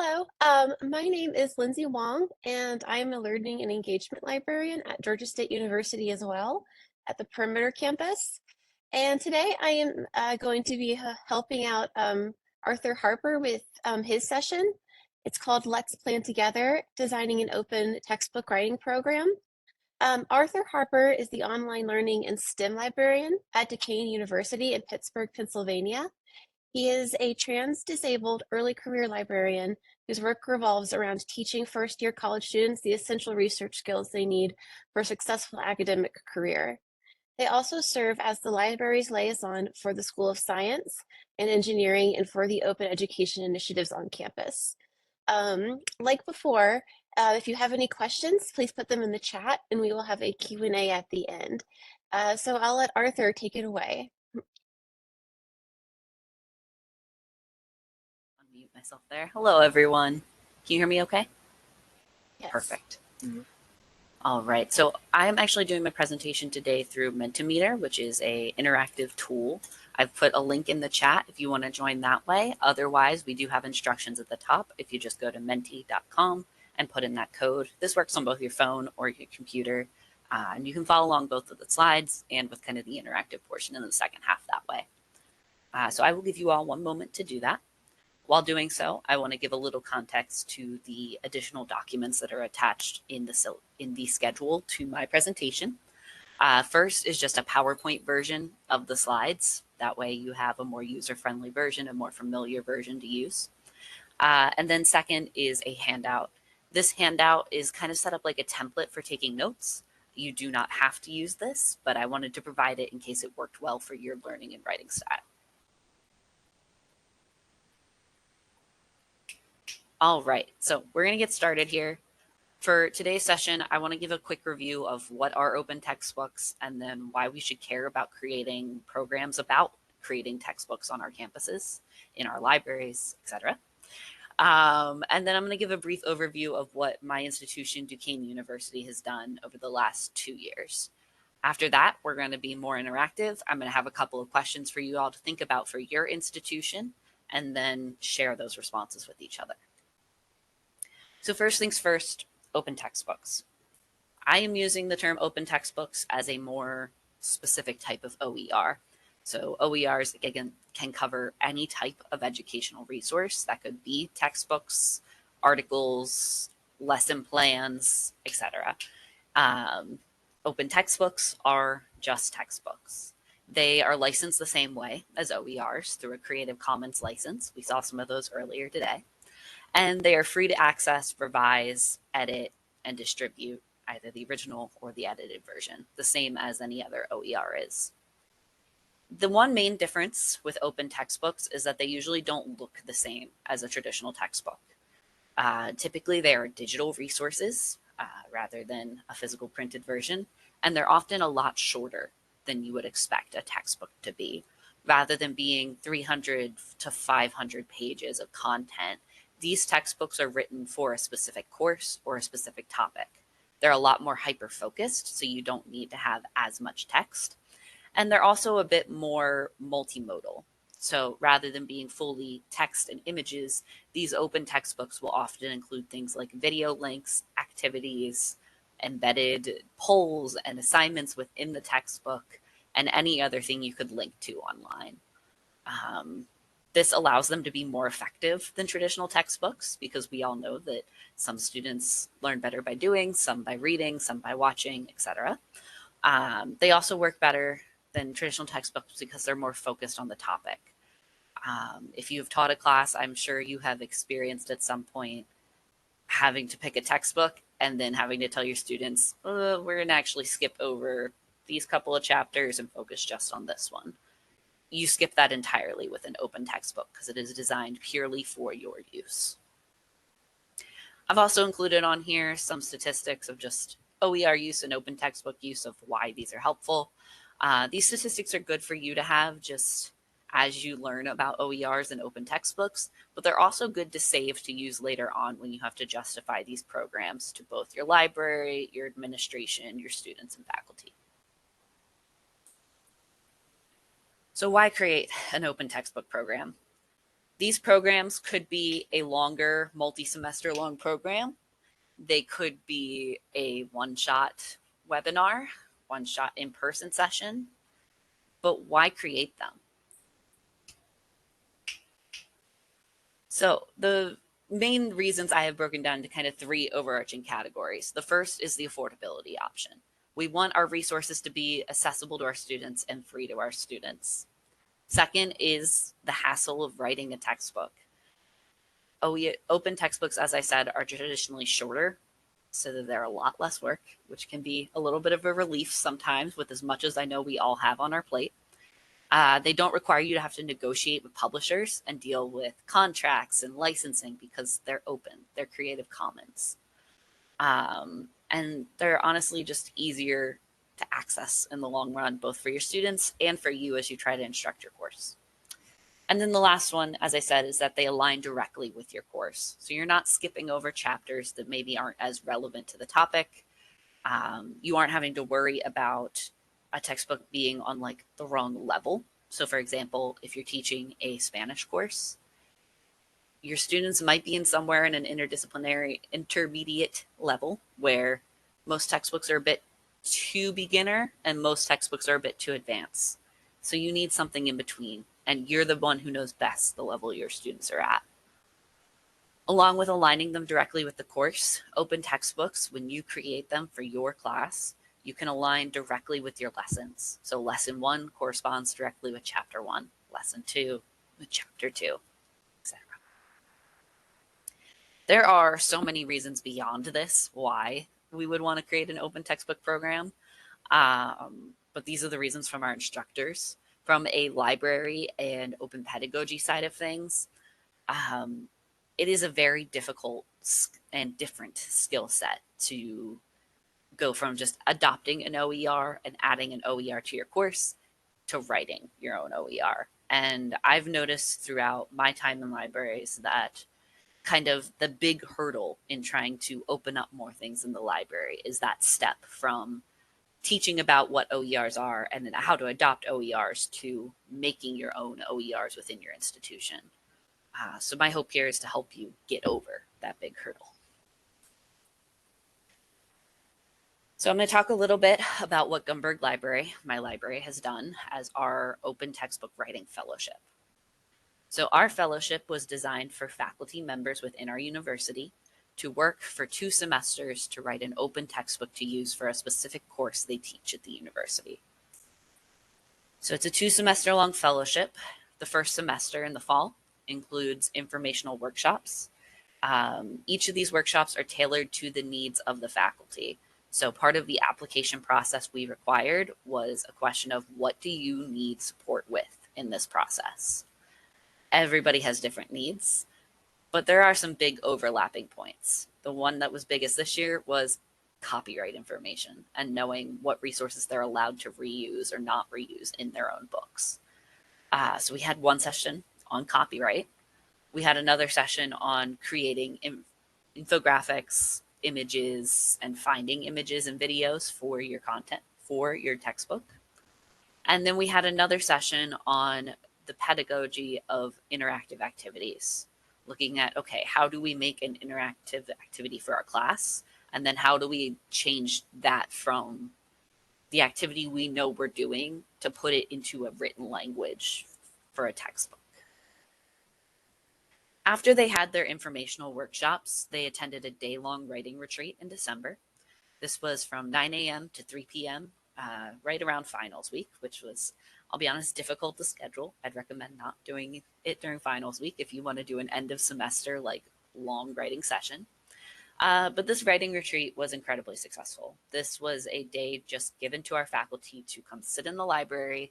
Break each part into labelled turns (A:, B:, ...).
A: Hello, my name is Lindsay Wong, and I am a learning and engagement librarian at Georgia State University as well, at the Perimeter campus. And today I am going to be helping out Arthur Harper with his session. It's called Let's Plan Together, Designing an Open Textbook Writing Program. Arthur Harper is the online learning and STEM librarian at Duquesne University in Pittsburgh, Pennsylvania. He is a trans-disabled early career librarian whose work revolves around teaching first-year college students the essential research skills they need for a successful academic career. They also serve as the library's liaison for the School of Science and Engineering and for the open education initiatives on campus. Like before, if you have any questions, please put them in the chat and we will have a Q&A at the end. So I'll let Arthur take it away.
B: Unmute myself there. Hello, everyone. Can you hear me okay?
A: Yes.
B: Perfect. All right, so I'm actually doing my presentation today through Mentimeter, which is an interactive tool. I've put a link in the chat if you want to join that way. Otherwise, we do have instructions at the top if you just go to menti.com and put in that code. This works on both your phone or your computer, and you can follow along both of the slides and with kind of the interactive portion in the second half that way. So I will give you all one moment to do that. While doing so, I want to give a little context to the additional documents that are attached in the schedule to my presentation. First is just a PowerPoint version of the slides. That way you have a more user-friendly version, a more familiar version to use. And then second is a handout. This handout is kind of set up like a template for taking notes. You do not have to use this, but I wanted to provide it in case it worked well for your learning and writing style. All right, so we're going to get started here. For today's session, I want to give a quick review of what are open textbooks and then why we should care about creating programs about creating textbooks on our campuses, in our libraries, etc. And then I'm going to give a brief overview of what my institution, Duquesne University, has done over the last 2 years. After that, we're going to be more interactive. I'm going to have a couple of questions for you all to think about for your institution and then share those responses with each other. So first things first, open textbooks. I am using the term open textbooks as a more specific type of OER. So OERs, again, can cover any type of educational resource. That could be textbooks, articles, lesson plans, etc. Open textbooks are just textbooks. They are licensed the same way as OERs through a Creative Commons license. We saw some of those earlier today. And they are free to access, revise, edit, and distribute either the original or the edited version, the same as any other OER is. The one main difference with open textbooks is that they usually don't look the same as a traditional textbook. Typically, they are digital resources rather than a physical printed version, and they're often a lot shorter than you would expect a textbook to be. Rather than being 300 to 500 pages of content, these textbooks are written for a specific course or a specific topic. They're a lot more hyper-focused, so you don't need to have as much text. And they're also a bit more multimodal. So rather than being fully text and images, these open textbooks will often include things like video links, activities, embedded polls and assignments within the textbook, and any other thing you could link to online. This allows them to be more effective than traditional textbooks because we all know that some students learn better by doing, some by reading, some by watching, etc. They also work better than traditional textbooks because they're more focused on the topic. If you've taught a class, I'm sure you have experienced at some point having to pick a textbook and then having to tell your students, we're going to actually skip over these couple of chapters and focus just on this one. You skip that entirely with an open textbook because it is designed purely for your use. I've also included on here some statistics of just OER use and open textbook use of why these are helpful. These statistics are good for you to have just as you learn about OERs and open textbooks, but they're also good to save to use later on when you have to justify these programs to both your library, your administration, your students, and faculty. So why create an open textbook program? These programs could be a longer multi-semester long program. They could be a one-shot webinar, one-shot in-person session, but why create them? So the main reasons I have broken down into kind of three overarching categories. The first is the affordability option. We want our resources to be accessible to our students and free to our students. Second is the hassle of writing a textbook. Open textbooks, as I said, are traditionally shorter, so that they're a lot less work, which can be a little bit of a relief sometimes with as much as I know we all have on our plate. They don't require you to have to negotiate with publishers and deal with contracts and licensing because they're open, they're Creative Commons. And they're honestly just easier to access in the long run, both for your students and for you as you try to instruct your course. And then the last one, as I said, is that they align directly with your course. So you're not skipping over chapters that maybe aren't as relevant to the topic. You aren't having to worry about a textbook being on like the wrong level. So for example, if you're teaching a Spanish course, your students might be in somewhere in an interdisciplinary intermediate level where most textbooks are a bit too beginner and most textbooks are a bit too advanced. So you need something in between, and you're the one who knows best the level your students are at. Along with aligning them directly with the course, open textbooks, when you create them for your class, you can align directly with your lessons. So lesson 1 corresponds directly with chapter 1, lesson 2 with chapter 2, etc. There are so many reasons beyond this why we would want to create an open textbook program. But these are the reasons from our instructors. From a library and open pedagogy side of things, it is a very difficult and different skill set to go from just adopting an OER and adding an OER to your course to writing your own OER. And I've noticed throughout my time in libraries that kind of the big hurdle in trying to open up more things in the library is that step from teaching about what OERs are and then how to adopt OERs to making your own OERs within your institution. So my hope here is to help you get over that big hurdle. So I'm going to talk a little bit about what Gumberg Library, my library, has done as our open textbook writing fellowship. So our fellowship was designed for faculty members within our university to work for 2 semesters to write an open textbook to use for a specific course they teach at the university. So it's a 2-semester long fellowship. The first semester in the fall includes informational workshops. Each of these workshops are tailored to the needs of the faculty. So part of the application process we required was a question of what do you need support with in this process? Everybody has different needs, but there are some big overlapping points. The one that was biggest this year was copyright information and knowing what resources they're allowed to reuse or not reuse in their own books. So we had one session on copyright. We had another session on creating infographics, images, and finding images and videos for your content, for your textbook. And then we had another session on the pedagogy of interactive activities, looking at, okay, how do we make an interactive activity for our class? And then how do we change that from the activity we know we're doing to put it into a written language for a textbook? After they had their informational workshops, they attended a day-long writing retreat in December. This was from 9 a.m. to 3 p.m., right around finals week, which was, I'll be honest, difficult to schedule. I'd recommend not doing it during finals week if you want to do an end of semester, like long writing session. But this writing retreat was incredibly successful. This was a day just given to our faculty to come sit in the library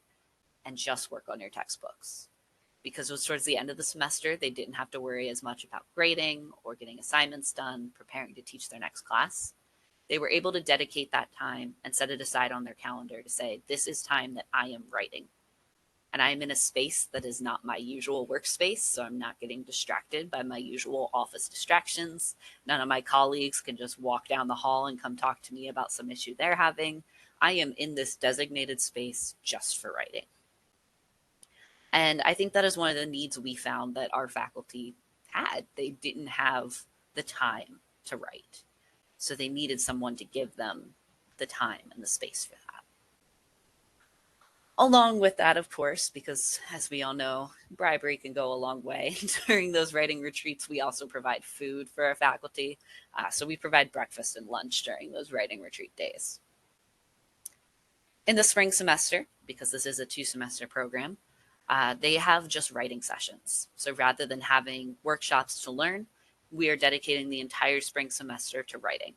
B: and just work on your textbooks. Because it was towards the end of the semester, they didn't have to worry as much about grading or getting assignments done, preparing to teach their next class. They were able to dedicate that time and set it aside on their calendar to say, this is time that I am writing. And I am in a space that is not my usual workspace, so I'm not getting distracted by my usual office distractions. None of my colleagues can just walk down the hall and come talk to me about some issue they're having. I am in this designated space just for writing. And I think that is one of the needs we found that our faculty had. They didn't have the time to write. So they needed someone to give them the time and the space for that. Along with that, of course, because as we all know, bribery can go a long way. During those writing retreats, we also provide food for our faculty. So we provide breakfast and lunch during those writing retreat days. In the spring semester, because this is a 2-semester program, they have just writing sessions. So rather than having workshops to learn, we are dedicating the entire spring semester to writing.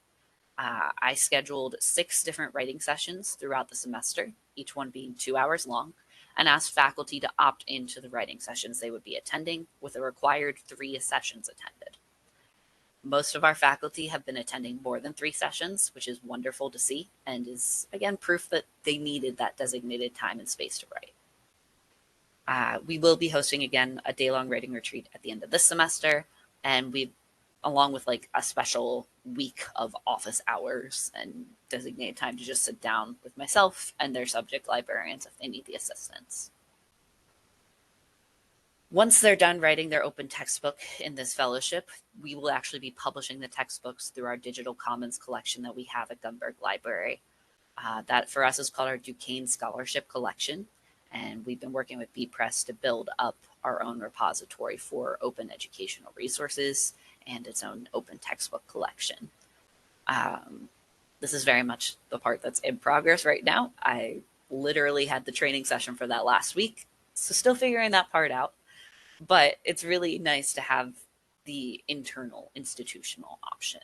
B: I scheduled 6 different writing sessions throughout the semester, each one being 2 hours long, and asked faculty to opt into the writing sessions they would be attending with a required 3 sessions attended. Most of our faculty have been attending more than 3 sessions, which is wonderful to see and is, again, proof that they needed that designated time and space to write. We will be hosting, again, a day-long writing retreat at the end of this semester, and we, along with like a special week of office hours and designated time to just sit down with myself and their subject librarians if they need the assistance. Once they're done writing their open textbook in this fellowship, we will actually be publishing the textbooks through our digital commons collection that we have at Gumberg Library. That for us is called our Duquesne Scholarship Collection, and we've been working with BPress to build up our own repository for open educational resources and its own open textbook collection. This is very much the part that's in progress right now. I literally had the training session for that last week, so still figuring that part out. But it's really nice to have the internal institutional option.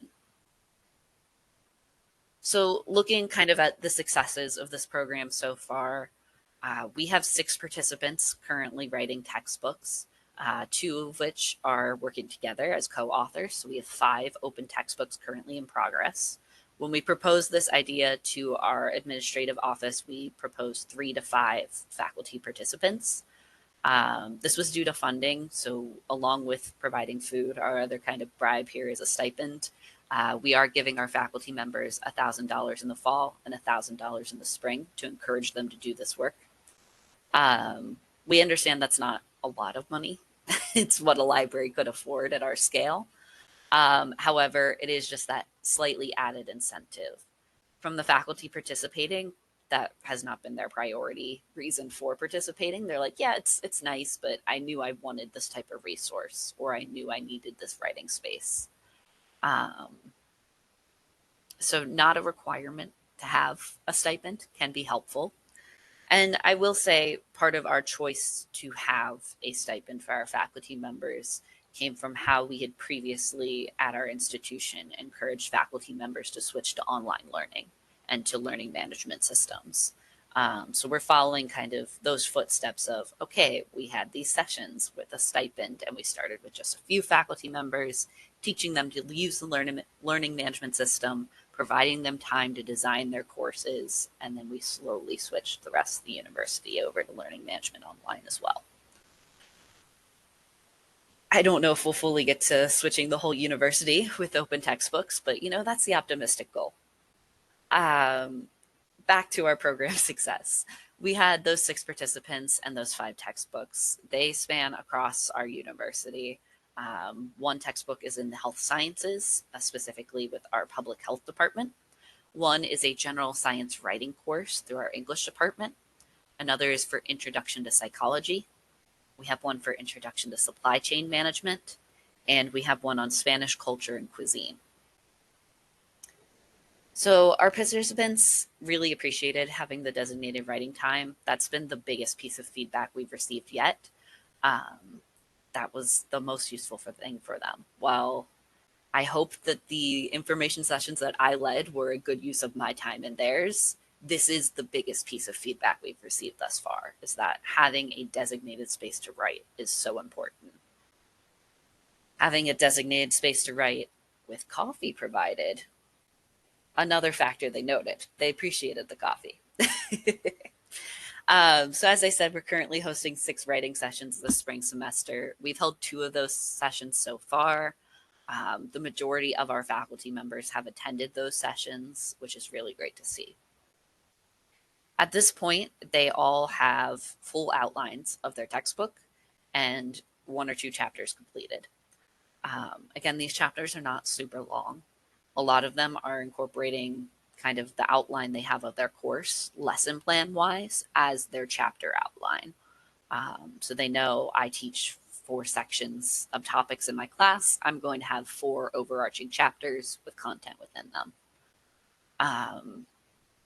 B: So looking kind of at the successes of this program so far, we have 6 participants currently writing textbooks, 2 of which are working together as co-authors. So we have 5 open textbooks currently in progress. When we proposed this idea to our administrative office, we proposed 3 to 5 faculty participants. This was due to funding. So along with providing food, our other kind of bribe here is a stipend. We are giving our faculty members $1,000 in the fall and $1,000 in the spring to encourage them to do this work. We understand that's not a lot of money. It's what a library could afford at our scale. However, it is just that slightly added incentive. From the faculty participating, that has not been their priority reason for participating. They're like, yeah, it's nice, but I knew I wanted this type of resource, or I knew I needed this writing space. So not a requirement to have a stipend can be helpful. And I will say part of our choice to have a stipend for our faculty members came from how we had previously at our institution encouraged faculty members to switch to online learning and to learning management systems. So we're following kind of those footsteps of, okay, we had these sessions with a stipend and we started with just a few faculty members, teaching them to use the learning management system, providing them time to design their courses, and then we slowly switched the rest of the university over to learning management online as well. I don't know if we'll fully get to switching the whole university with open textbooks, but that's the optimistic goal. Back to our program success. We had those 6 participants and those 5 textbooks. They span across our university. One textbook is in the health sciences, specifically with our public health department. One is a general science writing course through our English department. Another is for introduction to psychology. We have one for introduction to supply chain management, and we have one on Spanish culture and cuisine. So our participants really appreciated having the designated writing time. That's been the biggest piece of feedback we've received yet. That was the most useful thing for them. While I hope that the information sessions that I led were a good use of my time and theirs, this is the biggest piece of feedback we've received thus far, is that having a designated space to write is so important. Having a designated space to write with coffee provided, another factor they noted. They appreciated the coffee. So as I said, we're currently hosting 6 writing sessions this spring semester. We've held 2 of those sessions so far. The majority of our faculty members have attended those sessions, which is really great to see. At this point, they all have full outlines of their textbook and 1 or 2 chapters completed. Again, these chapters are not super long. A lot of them are incorporating kind of the outline they have of their course, lesson plan wise, as their chapter outline. So they know I teach 4 sections of topics in my class. I'm going to have 4 overarching chapters with content within them.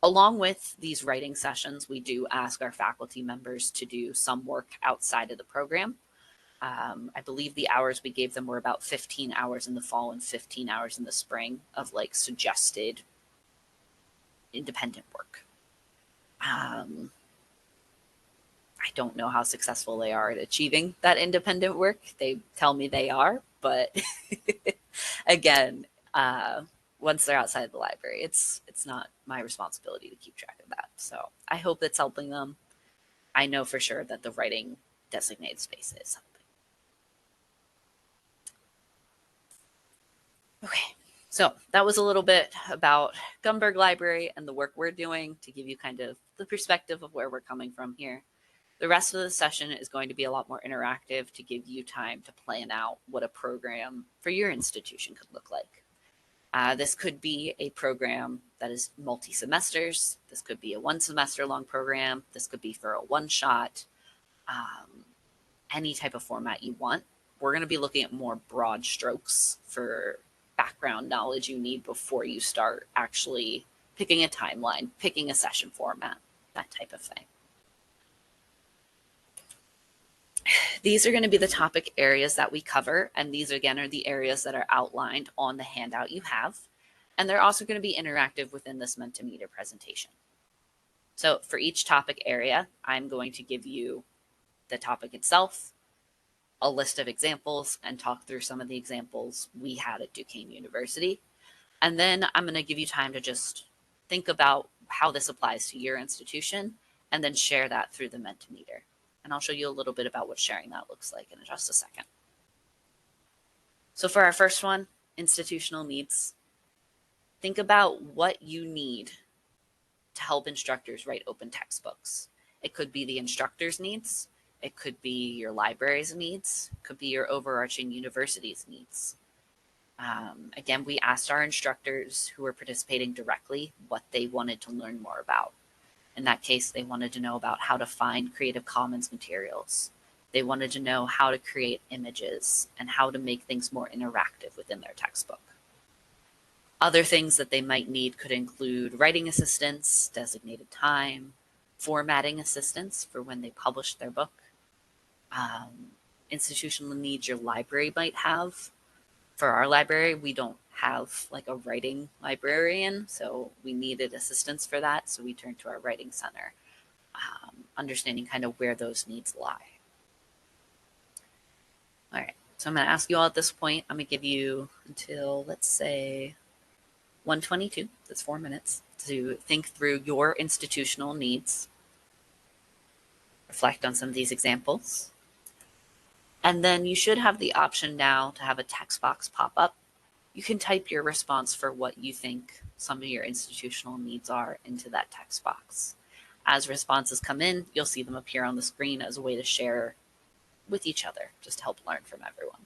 B: Along with these writing sessions, we do ask our faculty members to do some work outside of the program. I believe the hours we gave them were about 15 hours in the fall and 15 hours in the spring of like suggested independent work. I don't know how successful they are at achieving that independent work. They tell me they are, but again, once they're outside the library, it's not my responsibility to keep track of that. So I hope it's helping them. I know for sure that the writing designated space is helping. Okay, so that was a little bit about Gumberg Library and the work we're doing to give you kind of the perspective of where we're coming from here. The rest of the session is going to be a lot more interactive to give you time to plan out what a program for your institution could look like. This could be a program that is multi-semesters. This could be a 1 semester long program. This could be for a one-shot, any type of format you want. We're going to be looking at more broad strokes for background knowledge you need before you start actually picking a timeline, picking a session format, that type of thing. These are going to be the topic areas that we cover, and these again are the areas that are outlined on the handout you have, and they're also going to be interactive within this Mentimeter presentation. So for each topic area, I'm going to give you the topic itself, a list of examples, and talk through some of the examples we had at Duquesne University. And then I'm going to give you time to just think about how this applies to your institution and then share that through the Mentimeter. And I'll show you a little bit about what sharing that looks like in just a second. So for our first one, institutional needs, think about what you need to help instructors write open textbooks. It could be the instructor's needs. It could be your library's needs. It could be your overarching university's needs. Again, we asked our instructors who were participating directly what they wanted to learn more about. In that case, they wanted to know about how to find Creative Commons materials. They wanted to know how to create images and how to make things more interactive within their textbook. Other things that they might need could include writing assistance, designated time, formatting assistance for when they publish their book, institutional needs your library might have. For our library, we don't have like a writing librarian, so we needed assistance for that. So we turned to our writing center, understanding kind of where those needs lie. All right, so I'm going to ask you all at this point, I'm going to give you until, let's say, 1:22, that's 4 minutes, to think through your institutional needs, reflect on some of these examples, and then you should have the option now to have a text box pop up. You can type your response for what you think some of your institutional needs are into that text box. As responses come in, you'll see them appear on the screen as a way to share with each other, just to help learn from everyone.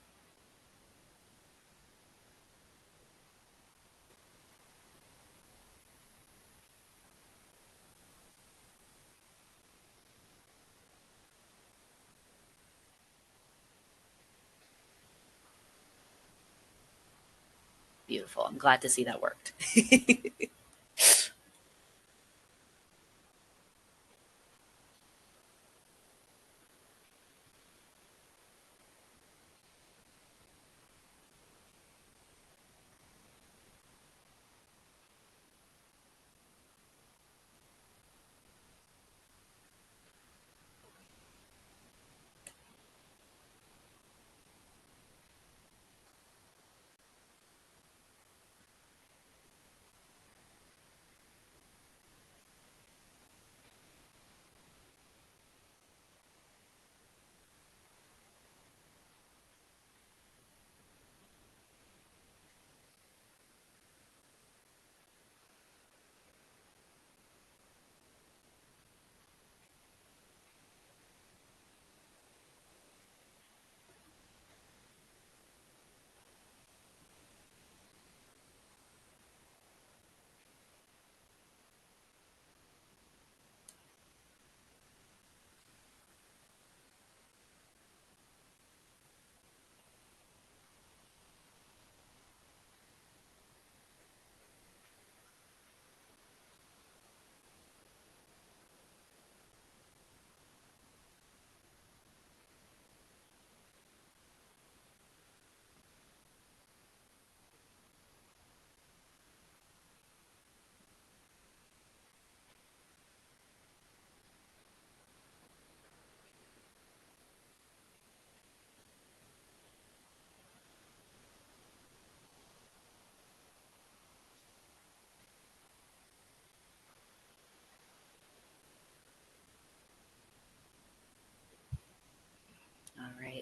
B: Beautiful. I'm glad to see that worked.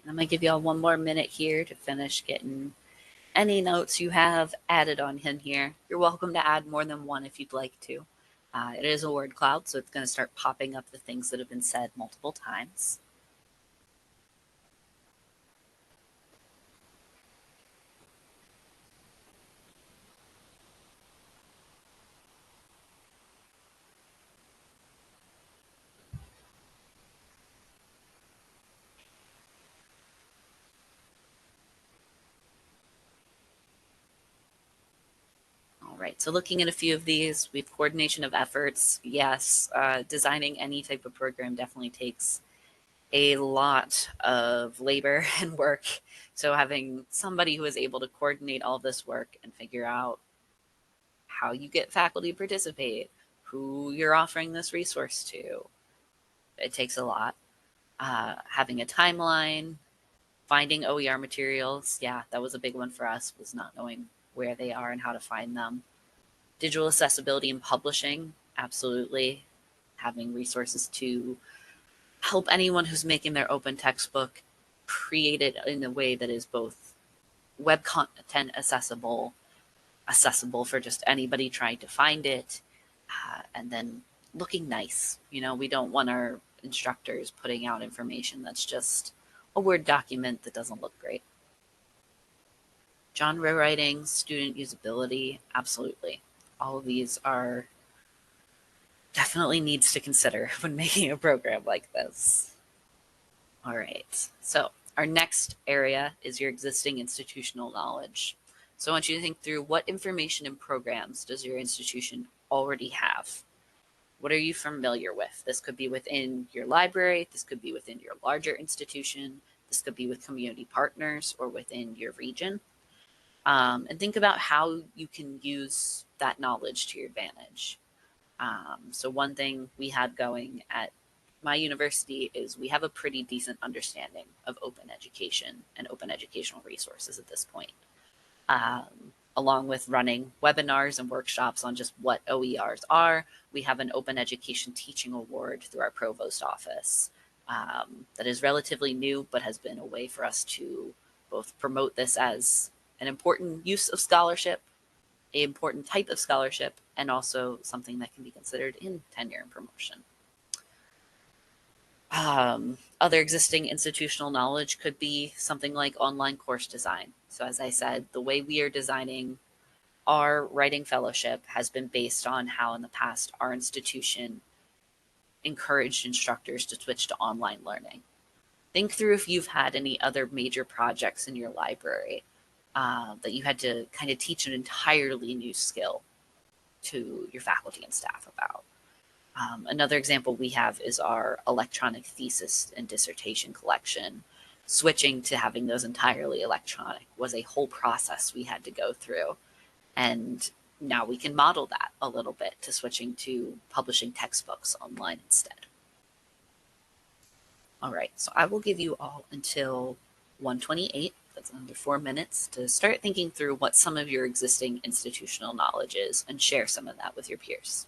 B: I'm going to give y'all one more minute here to finish getting any notes you have added on in here. You're welcome to add more than one if you'd like to. It is a word cloud, so it's going to start popping up the things that have been said multiple times. All right, so looking at a few of these, we have coordination of efforts. Yes, designing any type of program definitely takes a lot of labor and work. So having somebody who is able to coordinate all this work and figure out how you get faculty to participate, who you're offering this resource to, it takes a lot. Having a timeline, finding OER materials, yeah, that was a big one for us, was not knowing where they are and how to find them. Digital accessibility and publishing, absolutely. Having resources to help anyone who's making their open textbook create it in a way that is both web content accessible for just anybody trying to find it, and then looking nice. You know, we don't want our instructors putting out information that's just a Word document that doesn't look great. Genre writing, student usability, absolutely. All of these are definitely needs to consider when making a program like this. All right, so our next area is your existing institutional knowledge. So I want you to think through what information and programs does your institution already have? What are you familiar with? This could be within your library, this could be within your larger institution, this could be with community partners or within your region. And think about how you can use that knowledge to your advantage. So one thing we had going at my university is we have a pretty decent understanding of open education and open educational resources at this point, along with running webinars and workshops on just what OERs are. We have an open education teaching award through our provost office that is relatively new, but has been a way for us to both promote this as an important use of scholarship, an important type of scholarship, and also something that can be considered in tenure and promotion. Other existing institutional knowledge could be something like online course design. So as I said, the way we are designing our writing fellowship has been based on how in the past our institution encouraged instructors to switch to online learning. Think through if you've had any other major projects in your library that you had to kind of teach an entirely new skill to your faculty and staff about. Another example we have is our electronic thesis and dissertation collection. Switching to having those entirely electronic was a whole process we had to go through. And now we can model that a little bit to switching to publishing textbooks online instead. All right, so I will give you all until 1:28, that's under 4 minutes, to start thinking through what some of your existing institutional knowledge is and share some of that with your peers.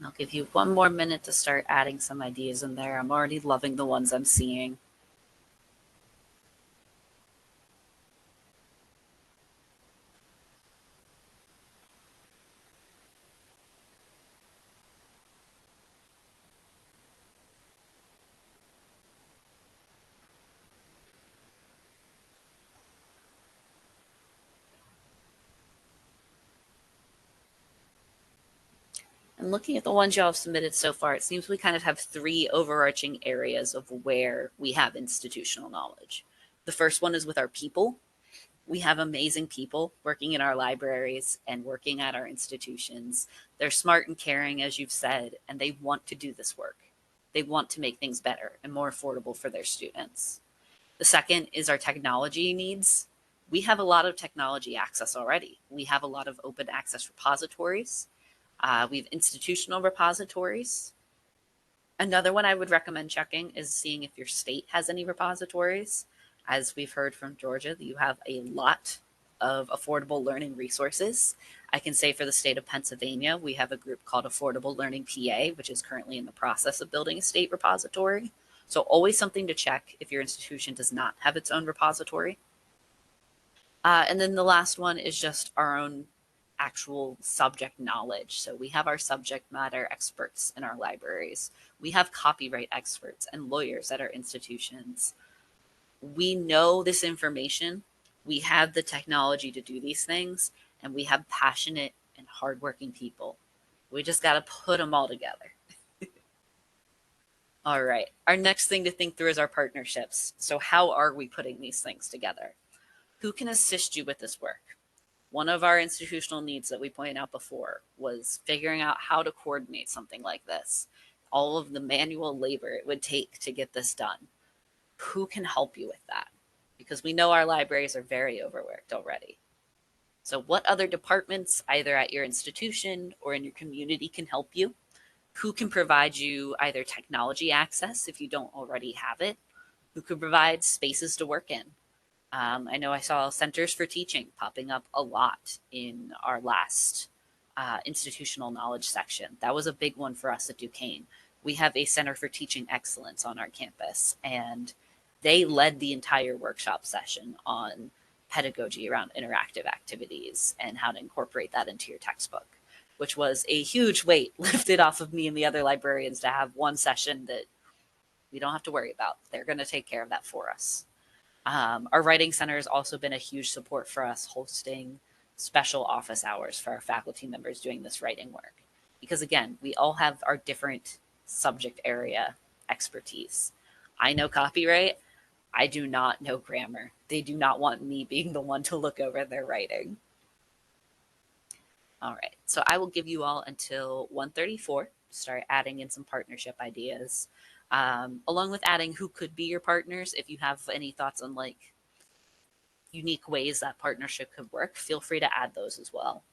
B: I'll give you one more minute to start adding some ideas in there. I'm already loving the ones I'm seeing. And looking at the ones y'all have submitted so far, it seems we kind of have three overarching areas of where we have institutional knowledge. The first one is with our people. We have amazing people working in our libraries and working at our institutions. They're smart and caring, as you've said, and they want to do this work. They want to make things better and more affordable for their students. The second is our technology needs. We have a lot of technology access already. We have a lot of open access repositories. We have institutional repositories. Another one I would recommend checking is seeing if your state has any repositories. As we've heard from Georgia, you have a lot of affordable learning resources. I can say for the state of Pennsylvania, we have a group called Affordable Learning PA, which is currently in the process of building a state repository. So always something to check if your institution does not have its own repository. And then the last one is just our own actual subject knowledge. So we have our subject matter experts in our libraries. We have copyright experts and lawyers at our institutions. We know this information. We have the technology to do these things, and we have passionate and hardworking people. We just got to put them all together. All right. Our next thing to think through is our partnerships. So, how are we putting these things together? Who can assist you with this work? One of our institutional needs that we pointed out before was figuring out how to coordinate something like this, all of the manual labor it would take to get this done. Who can help you with that? Because we know our libraries are very overworked already. So, what other departments, either at your institution or in your community, can help you? Who can provide you either technology access if you don't already have it? Who could provide spaces to work in? I know I saw centers for teaching popping up a lot in our last institutional knowledge section. That was a big one for us at Duquesne. We have a Center for Teaching Excellence on our campus, and they led the entire workshop session on pedagogy around interactive activities and how to incorporate that into your textbook, which was a huge weight lifted off of me and the other librarians to have one session that we don't have to worry about. They're going to take care of that for us. Our writing center has also been a huge support for us, hosting special office hours for our faculty members doing this writing work. Because again, we all have our different subject area expertise. I know copyright. I do not know grammar. They do not want me being the one to look over their writing. All right, so I will give you all until 1:34 to start adding in some partnership ideas, along with adding who could be your partners. If you have any thoughts on like unique ways that partnership could work, feel free to add those as well.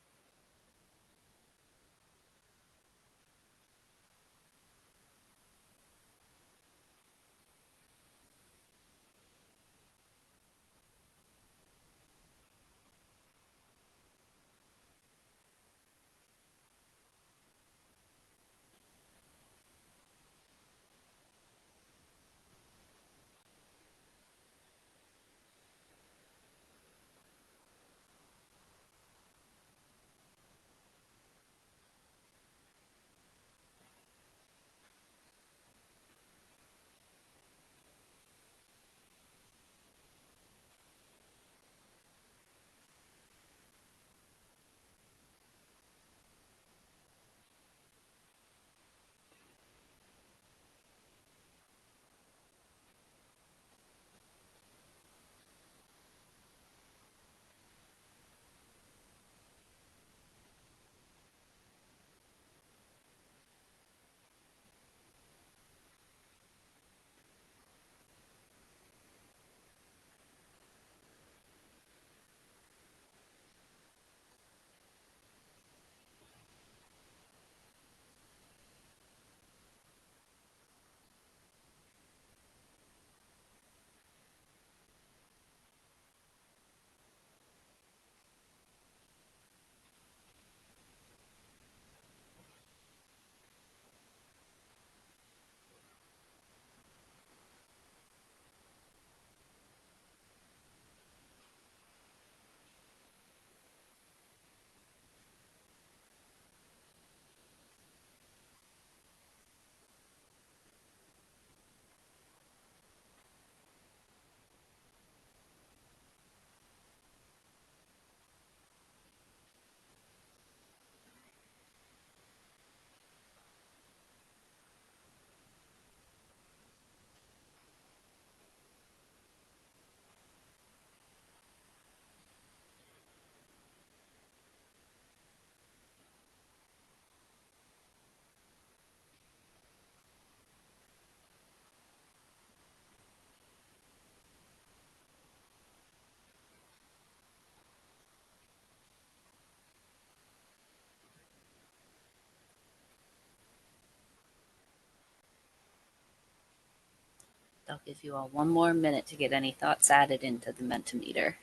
B: I'll give you all one more minute to get any thoughts added into the Mentimeter.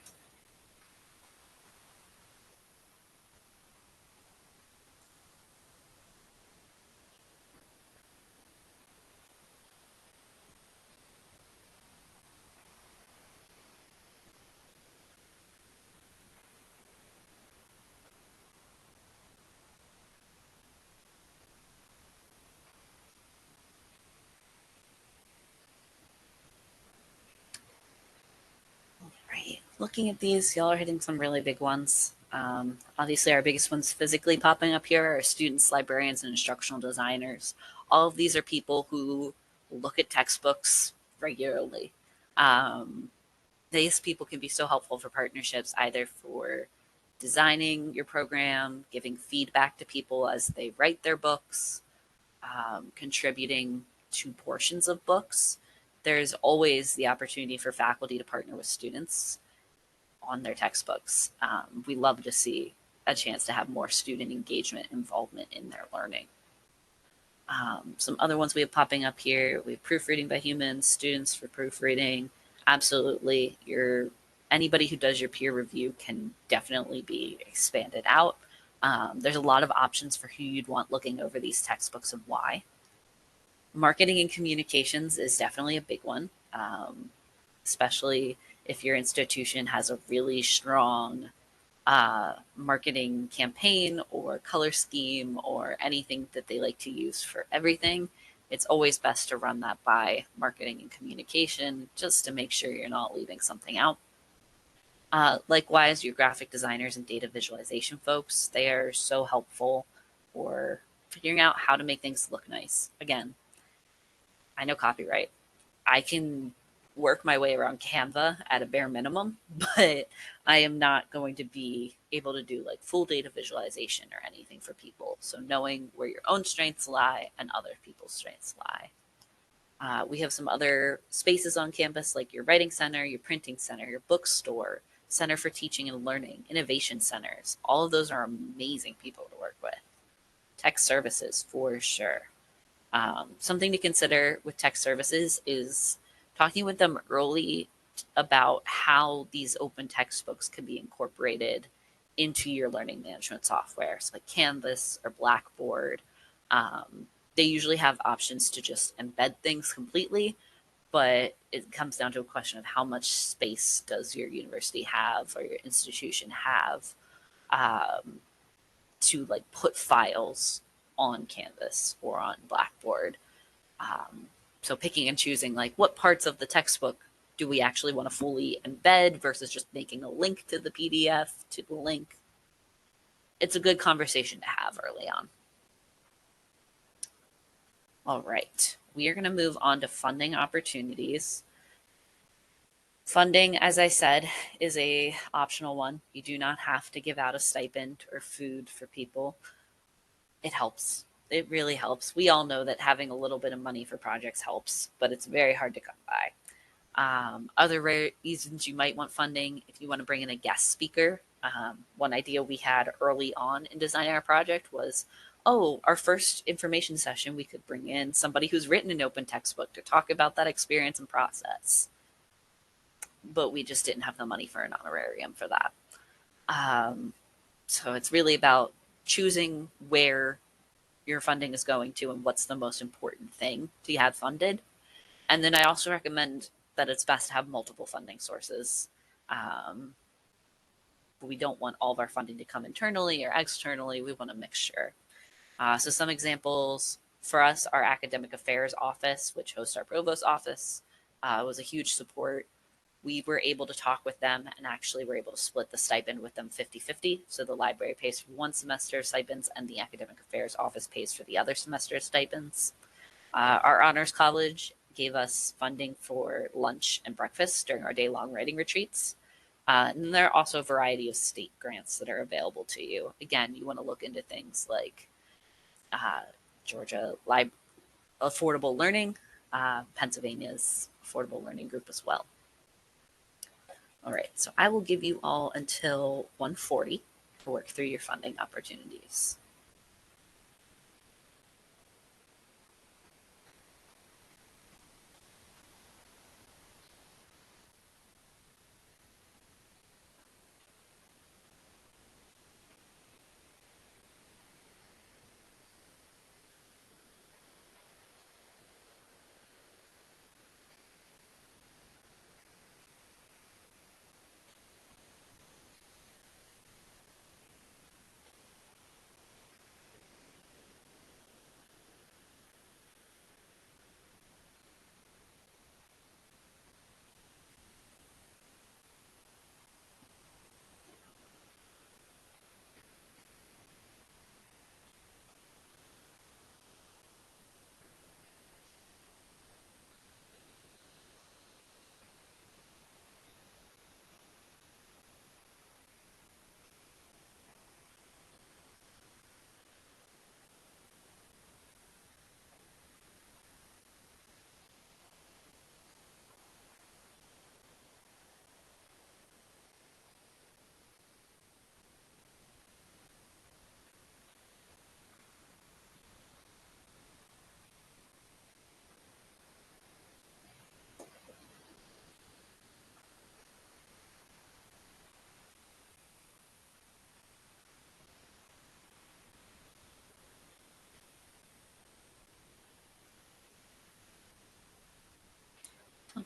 B: Right. Looking at these, y'all are hitting some really big ones. Obviously, our biggest ones physically popping up here are students, librarians, and instructional designers. All of these are people who look at textbooks regularly. Um, these people can be so helpful for partnerships, either for designing your program, giving feedback to people as they write their books, contributing to portions of books. There's always the opportunity for faculty to partner with students on their textbooks. We love to see a chance to have more student engagement involvement in their learning. Some other ones we have popping up here, we have proofreading by humans, students for proofreading. Absolutely, anybody who does your peer review can definitely be expanded out. There's a lot of options for who you'd want looking over these textbooks and why. Marketing and communications is definitely a big one, especially if your institution has a really strong marketing campaign or color scheme or anything that they like to use for everything. It's always best to run that by marketing and communication just to make sure you're not leaving something out. Likewise, your graphic designers and data visualization folks, they are so helpful for figuring out how to make things look nice. Again, I know copyright. I can work my way around Canva at a bare minimum, but I am not going to be able to do like full data visualization or anything for people. So knowing where your own strengths lie and other people's strengths lie. We have some other spaces on campus like your writing center, your printing center, your bookstore, center for teaching and learning, innovation centers. All of those are amazing people to work with. Tech services for sure. Something to consider with tech services is talking with them early about how these open textbooks can be incorporated into your learning management software. So like Canvas or Blackboard, they usually have options to just embed things completely, but it comes down to a question of how much space does your university have or your institution have um, to like put files on Canvas or on Blackboard. Um, so picking and choosing like what parts of the textbook do we actually want to fully embed versus just making a link to the PDF to the link. It's a good conversation to have early on. All right, we are going to move on to funding opportunities. Funding, as I said, is a optional one. You do not have to give out a stipend or food for people. It helps. It really helps. We all know that having a little bit of money for projects helps, but it's very hard to come by. Other reasons you might want funding, if you want to bring in a guest speaker. One idea we had early on in designing our project was, oh, our first information session, we could bring in somebody who's written an open textbook to talk about that experience and process. But we just didn't have the money for an honorarium for that. So it's really about choosing where your funding is going to and what's the most important thing to have funded. And then I also recommend that it's best to have multiple funding sources. We don't want all of our funding to come internally or externally. We want a mixture. So some examples for us, our academic affairs office, which hosts our provost office, was a huge support. We were able to talk with them and actually were able to split the stipend with them 50-50. So the library pays for one semester stipends and the academic affairs office pays for the other semester stipends. Our honors college gave us funding for lunch and breakfast during our day-long writing retreats. And there are also a variety of state grants that are available to you. Again, you want to look into things like Georgia Affordable Learning, Pennsylvania's Affordable Learning Group as well. All right, so I will give you all until 1:40 to work through your funding opportunities.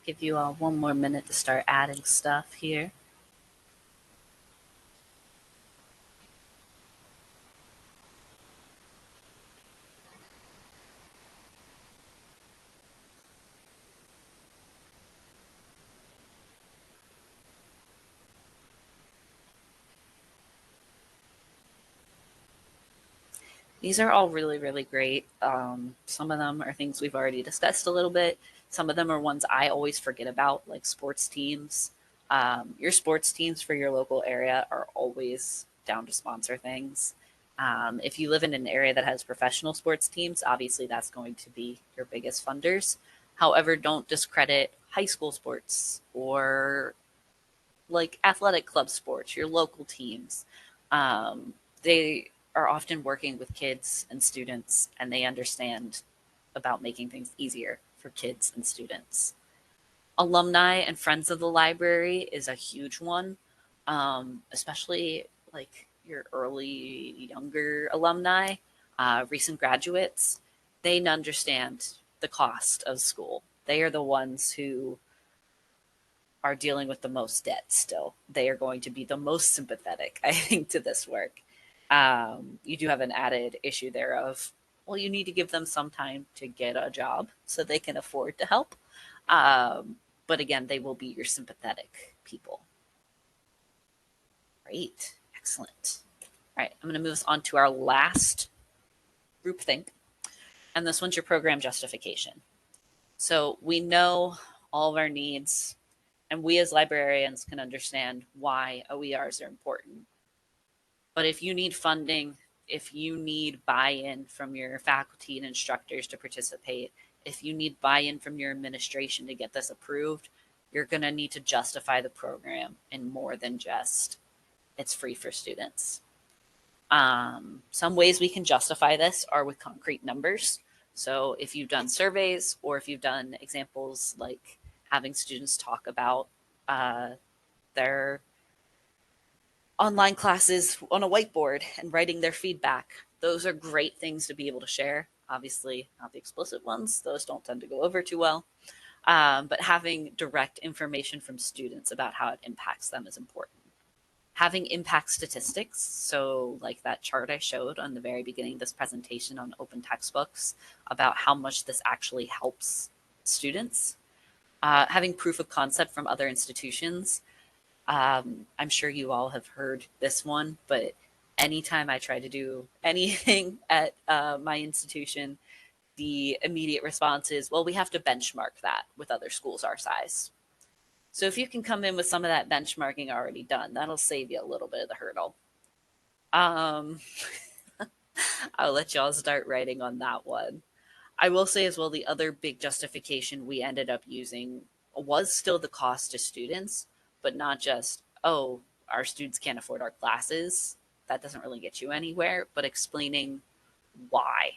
B: give you all one more minute to start adding stuff here. These are all really, really great. Some of them are things we've already discussed a little bit. Some of them are ones I always forget about, like sports teams. Your sports teams for your local area are always down to sponsor things. If you live in an area that has professional sports teams, obviously that's going to be your biggest funders. However, don't discredit high school sports or like athletic club sports, your local teams. They are often working with kids and students, and they understand about making things easier for kids and students. Alumni and friends of the library is a huge one, especially like your early, younger alumni, recent graduates. They understand the cost of school. They are the ones who are dealing with the most debt still. They are going to be the most sympathetic, I think, to this work. You do have an added issue there of, well, you need to give them some time to get a job so they can afford to help. Um, but again, they will be your sympathetic people. Great. Excellent. All right. I'm going to move us on to our last group think. And this one's your program justification. So we know all of our needs, and we as librarians can understand why OERs are important. But if you need funding, if you need buy-in from your faculty and instructors to participate, if you need buy-in from your administration to get this approved, you're going to need to justify the program in more than just it's free for students. Some ways we can justify this are with concrete numbers. So if you've done surveys or if you've done examples like having students talk about their online classes on a whiteboard and writing their feedback, those are great things to be able to share. Obviously, not the explicit ones, those don't tend to go over too well. But having direct information from students about how it impacts them is important. Having impact statistics, so like that chart I showed on the very beginning of this presentation on open textbooks about how much this actually helps students. Having proof of concept from other institutions. I'm sure you all have heard this one, but anytime I try to do anything at my institution, the immediate response is, well, we have to benchmark that with other schools our size. So if you can come in with some of that benchmarking already done, that'll save you a little bit of the hurdle. Um, I'll let y'all start writing on that one. I will say as well, the other big justification we ended up using was still the cost to students, but not just, oh, our students can't afford our classes. That doesn't really get you anywhere, but explaining why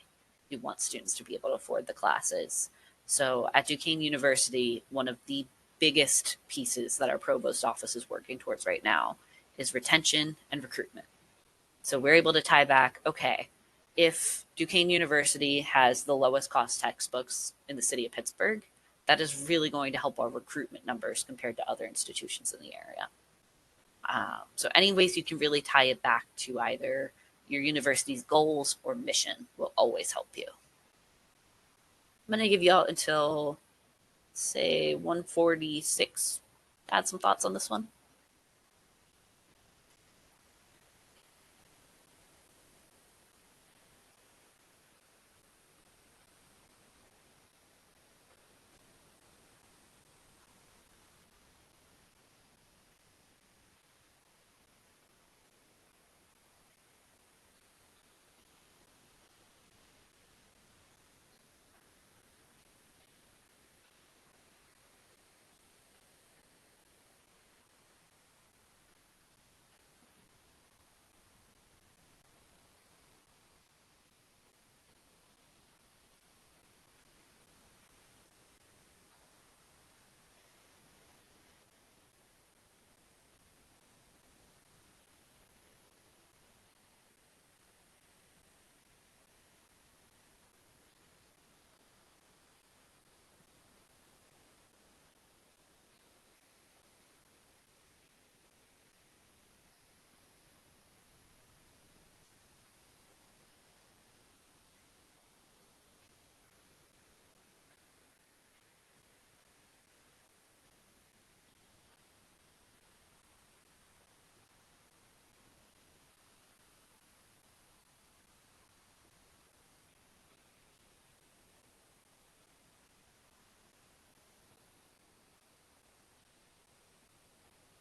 B: we want students to be able to afford the classes. So at Duquesne University, one of the biggest pieces that our provost office is working towards right now is retention and recruitment. So we're able to tie back, okay, if Duquesne University has the lowest cost textbooks in the city of Pittsburgh, that is really going to help our recruitment numbers compared to other institutions in the area. So any ways you can really tie it back to either your university's goals or mission will always help you. I'm going to give you all until, say, 1:46. Add some thoughts on this one.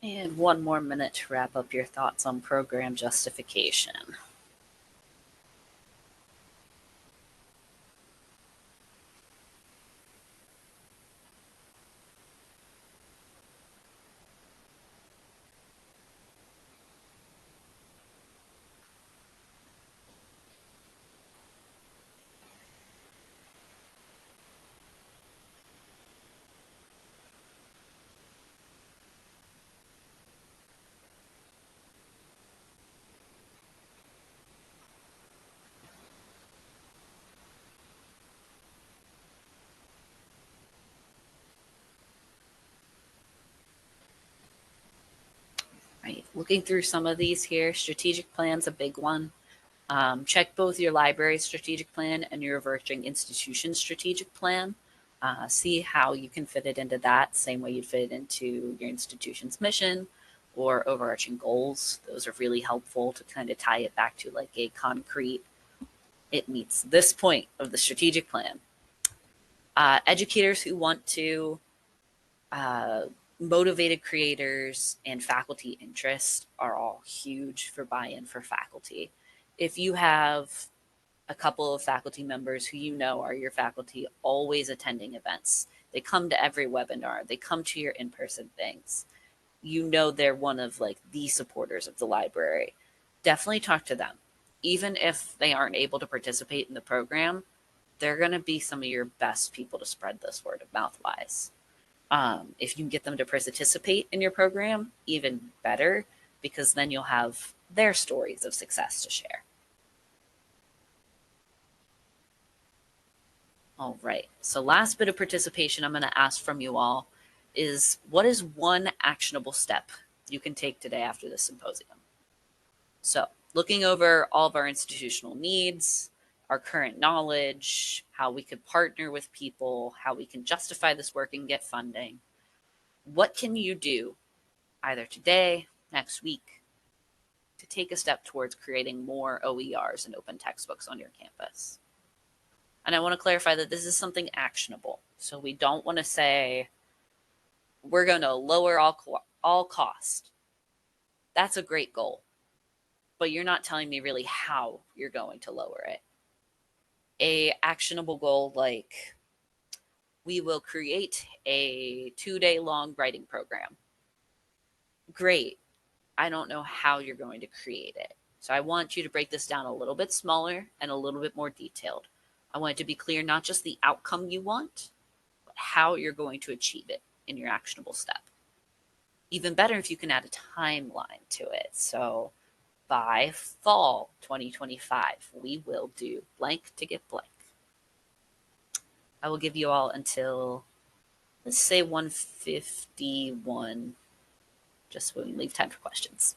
B: And one more minute to wrap up your thoughts on program justification. Right, looking through some of these here, strategic plan's a big one. Check both your library's strategic plan and your overarching institution strategic plan. See how you can fit it into that, same way you'd fit it into your institution's mission or overarching goals. Those are really helpful to kind of tie it back to like a concrete, it meets this point of the strategic plan. Educators who want to, motivated creators and faculty interest are all huge for buy-in for faculty. If you have a couple of faculty members who you know are your faculty always attending events, they come to every webinar, they come to your in-person things, you know they're one of like the supporters of the library, definitely talk to them. Even if they aren't able to participate in the program, they're going to be some of your best people to spread this word of mouth wise. If you can get them to participate in your program, even better, because then you'll have their stories of success to share. All right, so last bit of participation I'm going to ask from you all is, what is one actionable step you can take today after this symposium? So looking over all of our institutional needs, our current knowledge, how we could partner with people, how we can justify this work and get funding. What can you do either today, next week, to take a step towards creating more OERs and open textbooks on your campus? And I want to clarify that this is something actionable. So we don't want to say we're going to lower all cost. That's a great goal, but you're not telling me really how you're going to lower it. A actionable goal like, we will create a 2-day long writing program. Great. I don't know how you're going to create it. So I want you to break this down a little bit smaller and a little bit more detailed. I want it to be clear, not just the outcome you want, but how you're going to achieve it in your actionable step. Even better if you can add a timeline to it. So by fall 2025, we will do blank to get blank. I will give you all until, let's say 1:51, just so we leave time for questions.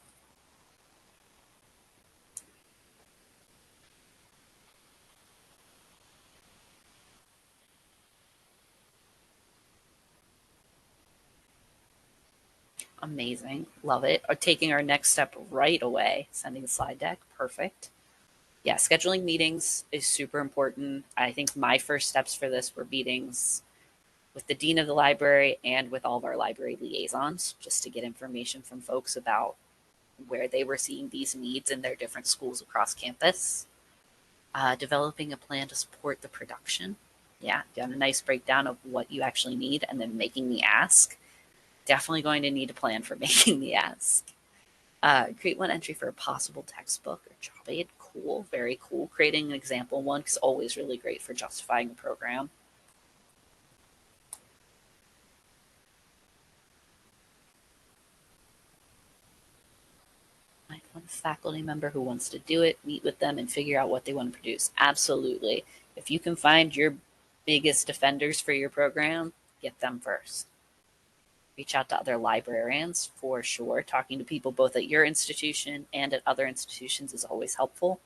B: Amazing. Love it. Or taking our next step right away, sending the slide deck. Perfect. Yeah, scheduling meetings is super important. I think my first steps for this were meetings with the dean of the library and with all of our library liaisons, just to get information from folks about where they were seeing these needs in their different schools across campus. Developing a plan to support the production. Yeah, done a nice breakdown of what you actually need and then making the ask. Definitely going to need a plan for making the ask. Create one entry for a possible textbook or job aid. Cool, very cool. Creating an example one is always really great for justifying the program. Find one faculty member who wants to do it, meet with them, and figure out what they want to produce. Absolutely. If you can find your biggest defenders for your program, get them first. Reach out to other librarians for sure. Talking to people both at your institution and at other institutions is always helpful.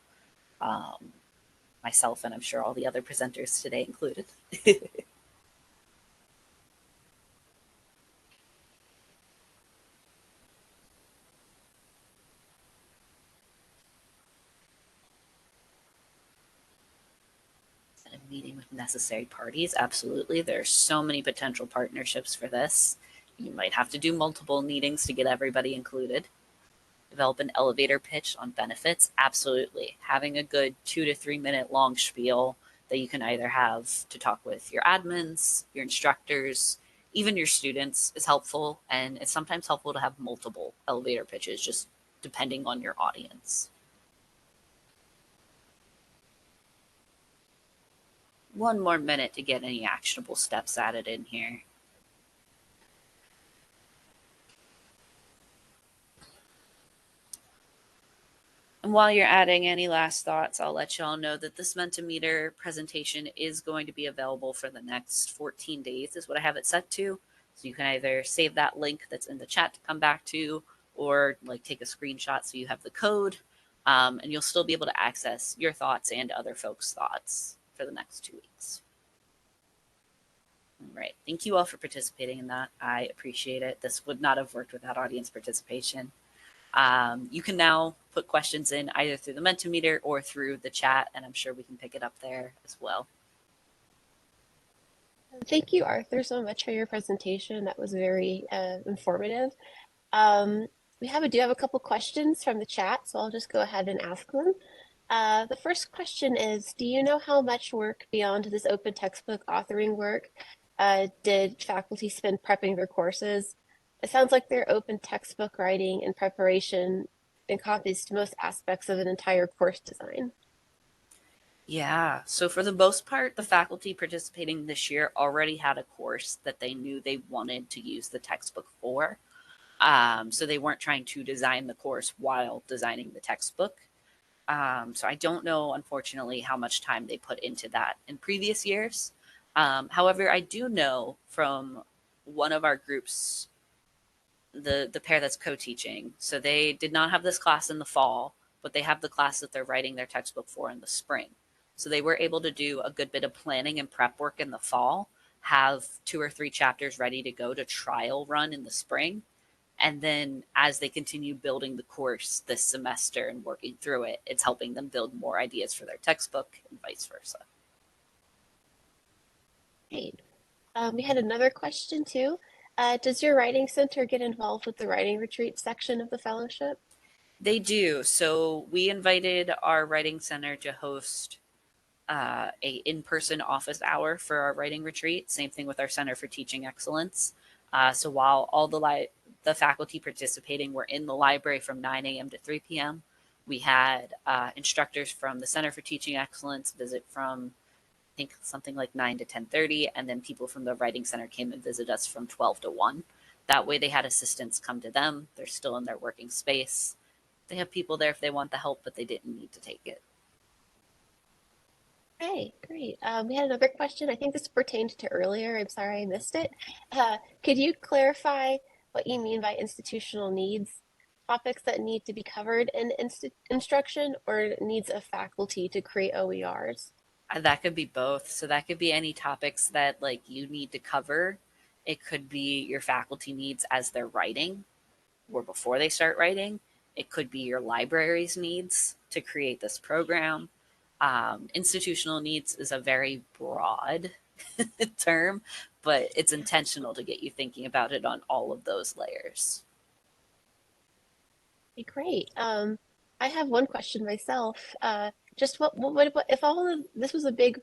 B: Myself and I'm sure all the other presenters today included. A meeting with necessary parties. Absolutely. There are so many potential partnerships for this. You might have to do multiple meetings to get everybody included. Develop an elevator pitch on benefits. Absolutely. Having a good 2 to 3 minute long spiel that you can either have to talk with your admins, your instructors, even your students is helpful. And it's sometimes helpful to have multiple elevator pitches, just depending on your audience. One more minute to get any actionable steps added in here. And while you're adding any last thoughts, I'll let y'all know that this Mentimeter presentation is going to be available for the next 14 days, is what I have it set to. So you can either save that link that's in the chat to come back to, or like take a screenshot so you have the code, and you'll still be able to access your thoughts and other folks' thoughts for the next 2 weeks. All right. Thank you all for participating in that. I appreciate it. This would not have worked without audience participation. You can now put questions in either through the Mentimeter or through the chat, and I'm sure we can pick it up there as well.
A: Thank you, Arthur, so much for your presentation. That was very informative. We do have a couple questions from the chat, so I'll just go ahead and ask them. The first question is, do you know how much work beyond this open textbook authoring work did faculty spend prepping their courses? It sounds like their open textbook writing and preparation encompassed most aspects of an entire course design.
B: Yeah, so for the most part, the faculty participating this year already had a course that they knew they wanted to use the textbook for. So they weren't trying to design the course while designing the textbook. So I don't know, unfortunately, how much time they put into that in previous years. However, I do know from one of our groups, the pair that's co-teaching. So they did not have this class in the fall, but they have the class that they're writing their textbook for in the spring. So they were able to do a good bit of planning and prep work in the fall, have 2 or 3 chapters ready to go to trial run in the spring. And then as they continue building the course this semester and working through it, it's helping them build more ideas for their textbook and vice versa.
A: Great. We had another question too. Does your writing center get involved with the writing retreat section of the fellowship?
B: They do. So we invited our writing center to host a in-person office hour for our writing retreat. Same thing with our Center for Teaching Excellence. So while all the faculty participating were in the library from 9 a.m. to 3 p.m., we had instructors from the Center for Teaching Excellence visit from, I think, something like 9 to 10:30, and then people from the Writing Center came and visited us from 12 to 1. That way they had assistants come to them. They're still in their working space. They have people there if they want the help, but they didn't need to take it.
A: Hey, great. We had another question. I think this pertained to earlier. I'm sorry I missed it. Could you clarify what you mean by institutional needs? Topics that need to be covered in instruction or needs of faculty to create OERs?
B: That could be both. So that could be any topics that like you need to cover. It could be your faculty needs as they're writing or before they start writing. It could be your library's needs to create this program. Institutional needs is a very broad term, but it's intentional to get you thinking about it on all of those layers.
A: Okay, great. I have one question myself. Just what if all of this was a big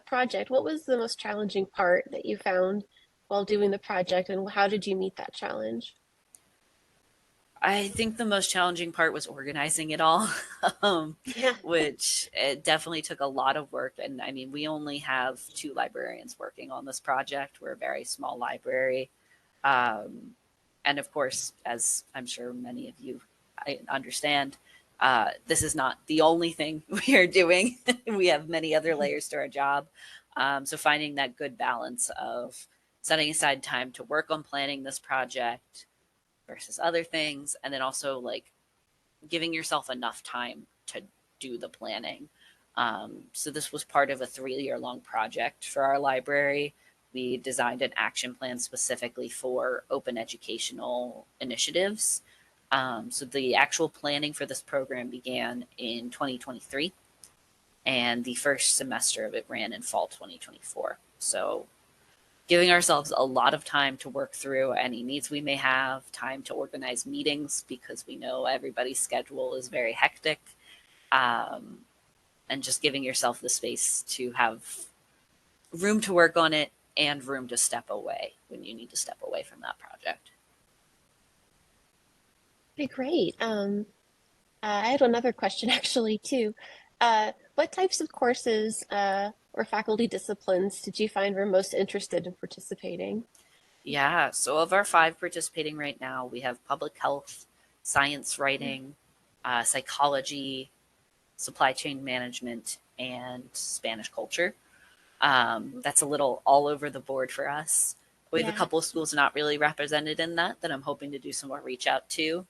A: project, what was the most challenging part that you found while doing the project, and how did you meet that challenge?
B: I think the most challenging part was organizing it all,
A: Yeah.
B: which it definitely took a lot of work. And I mean, we only have 2 librarians working on this project. We're a very small library. Um, and of course, as I'm sure many of you understand, this is not the only thing we are doing. We have many other layers to our job. So finding that good balance of setting aside time to work on planning this project versus other things, and then also like giving yourself enough time to do the planning. So this was part of a 3-year long project for our library. We designed an action plan specifically for open educational initiatives. So the actual planning for this program began in 2023, and the first semester of it ran in fall 2024. So giving ourselves a lot of time to work through any needs we may have, time to organize meetings because we know everybody's schedule is very hectic, um, and just giving yourself the space to have room to work on it and room to step away when you need to step away from that project.
A: Okay, great. I had another question actually too. What types of courses or faculty disciplines did you find were most interested in participating?
B: Yeah, so of our five participating right now, we have public health, science writing, psychology, supply chain management, and Spanish culture. That's a little all over the board for us. We have a
A: Yeah.
B: couple of schools not really represented in that I'm hoping to do some more reach out to.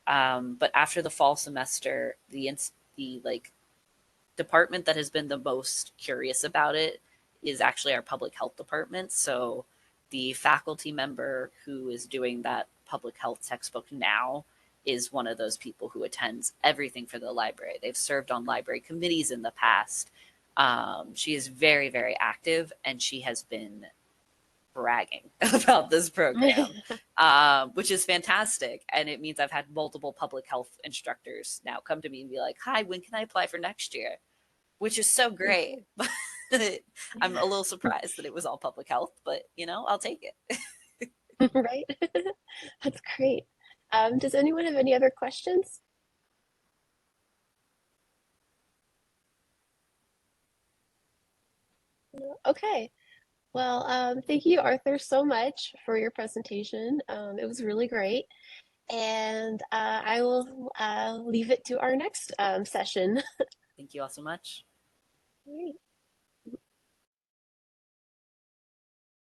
B: But after the fall semester, the like department that has been the most curious about it is actually our public health department. So the faculty member who is doing that public health textbook now is one of those people who attends everything for the library. They've served on library committees in the past. She is very, very active, and she has been bragging about this program, which is fantastic. And it means I've had multiple public health instructors now come to me and be like, "Hi, when can I apply for next year?" Which is so great. I'm a
A: Yeah.
B: little surprised that it was all public health, but I'll take it.
A: Right? That's great. Does anyone have any other questions? No? Okay. Well, thank you, Arthur, so much for your presentation. It was really great. And I will leave it to our next session.
B: Thank you all so much.
A: All right.